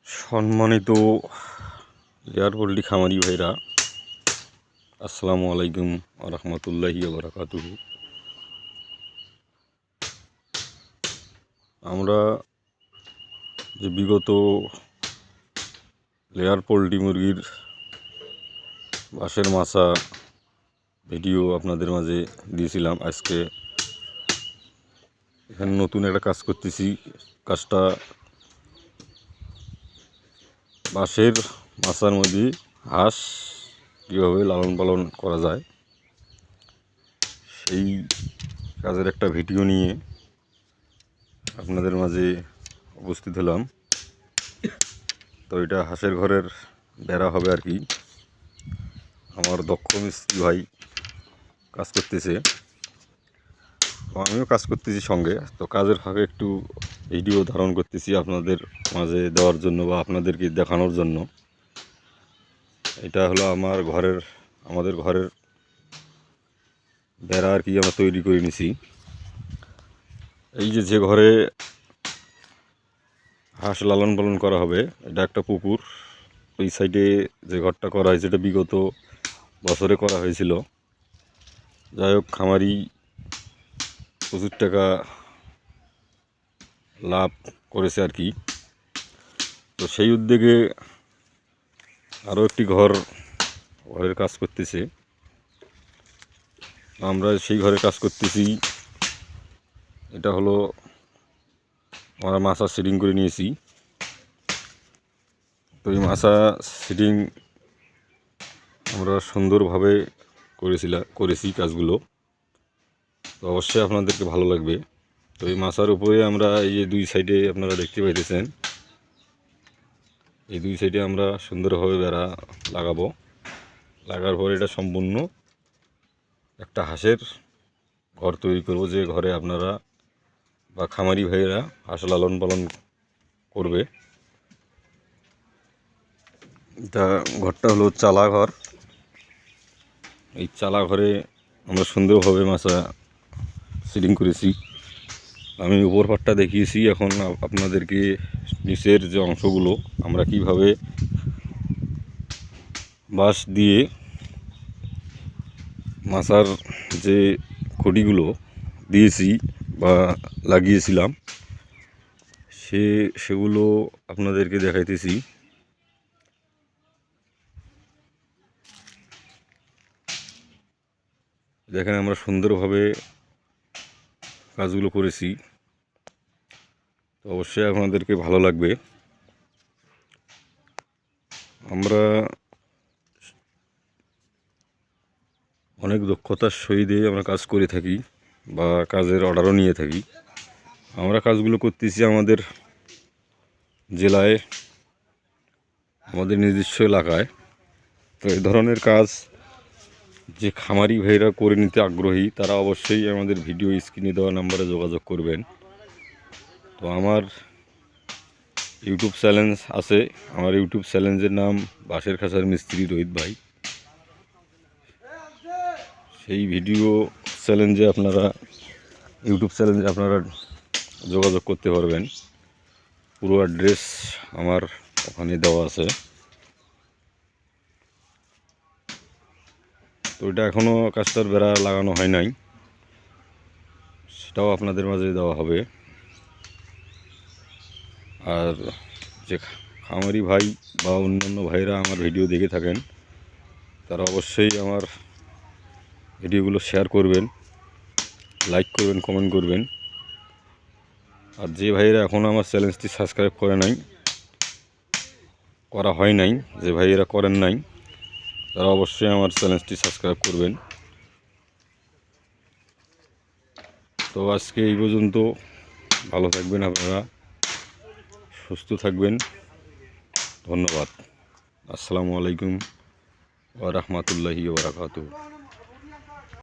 সম্মানিত layer poultry খামারি ভাইরা, আসসালামু আলাইকুম ওয়া রাহমাতুল্লাহি ওয়া বারাকাতুহু। আমরা যে বিগত লেয়ার পোল্ট্রি মুরগির বাঁশের মাছা ভিডিও আপনাদের মাঝে দিয়েছিলাম, আজকে এখানে নতুন একটা কাজ করতেছি। কাজটা বাঁশের মাছার মধ্যে হাঁস কীভাবে লালন পালন করা যায় সেই কাজের একটা ভিডিও নিয়ে আপনাদের মাঝে উপস্থিত হলাম। তো এটা হাঁসের ঘরের বেড়া হবে আর কি। আমার দক্ষ মিস্ত্রি ভাই কাজ করতেছে, তো আমিও কাজ করতেছি সঙ্গে। তো কাজের ফাঁকে একটু ভিডিও ধারণ করতেছি আপনাদের মাঝে দেওয়ার জন্য বা আপনাদেরকে দেখানোর জন্য। এটা হলো আমাদের ঘরের বেড়া আর কি, আমরা তৈরি করে নিছি। এই যে ঘরে হাঁস লালন পালন করা হবে, এটা একটা পুকুর। ওই সাইডে যে ঘরটা করা হয়েছে এটা বিগত বছরে করা হয়েছিল। যাই হোক, খামারি প্রচুর টাকা লাভ করেছে আর কি। তো সেই উদ্যোগে আরও একটি ঘরের কাজ করতেছে। আমরা সেই ঘরে কাজ করতেছি। এটা হলো আমরা মাছা সেটিং করে নিয়েছি। তো এই মাছা সেটিং আমরা সুন্দরভাবে করেছি কাজগুলো। তো অবশ্যই আপনাদেরকে ভালো লাগবে। তো এই মাছার উপরে আমরা এই যে দুই সাইডে আপনারা দেখতে পাইতেছেন, এই দুই সাইডে আমরা সুন্দরভাবে বেড়া লাগাবো। লাগার পর এটা সম্পূর্ণ একটা হাঁসের ঘর তৈরি করব, যে ঘরে আপনারা বা খামারি ভাইয়েরা হাঁস লালন পালন করবে। এটা ঘরটা হলো চালা ঘর। এই চালা ঘরে আমরা সুন্দরভাবে মাছা সেটিং করেছি। আমি উপর পাটটা দেখিয়েছি, এখন আপনাদেরকে নিচের যে অংশগুলো আমরা কিভাবে বাঁশ দিয়ে মাছার যে খুঁটিগুলো দিয়েছি বা লাগিয়েছিলাম সেগুলো আপনাদেরকে দেখাইতেছি। দেখেন আমরা সুন্দরভাবে কাজগুলো করেছি। তো অবশ্যই আপনাদেরকে ভালো লাগবে। আমরা অনেক দক্ষতার সহিত আমরা কাজ করে থাকি বা কাজের অর্ডারও নিয়ে থাকি। আমরা কাজগুলো করতেছি আমাদের জেলায়, আমাদের নিজস্ব এলাকায়। তো এই ধরনের কাজ যে খামারি ভাইরা করে নিতে আগ্রহী, তারা অবশ্যই আমাদের ভিডিও স্ক্রিনে দেওয়া নাম্বারে যোগাযোগ করবেন। তো আমার ইউটিউব চ্যানেল আছে। আমার ইউটিউব চ্যানেলের নাম বাঁশের খাঁচার মিস্ত্রি রোহিত ভাই। সেই ভিডিও ইউটিউব চ্যানেলে আপনারা যোগাযোগ করতে পারবেন। পুরো অ্যাড্রেস আমার ওখানে দেওয়া আছে। তো এটা এখনও কাজটার বেড়া লাগানো হয় নাই, সেটাও আপনাদের মাঝে দেওয়া হবে। আর যে খামারি ভাই বা অন্যান্য ভাইরা আমার ভিডিও দেখে থাকেন, তারা অবশ্যই আমার ভিডিওগুলো শেয়ার করবেন, লাইক করবেন, কমেন্ট করবেন। আর যে ভাইয়েরা এখনও আমার চ্যানেলটি সাবস্ক্রাইব করা হয় নাই, যে ভাইয়েরা করেন নাই, তারা অবশ্যই আমার চ্যানেলটি সাবস্ক্রাইব করবেন। তো আজকে এই পর্যন্ত। ভালো থাকবেন আপনারা, সুস্থ থাকবেন। ধন্যবাদ। আসসালামু আলাইকুম ওয়া রাহমাতুল্লাহি ওয়া বারাকাতুহু।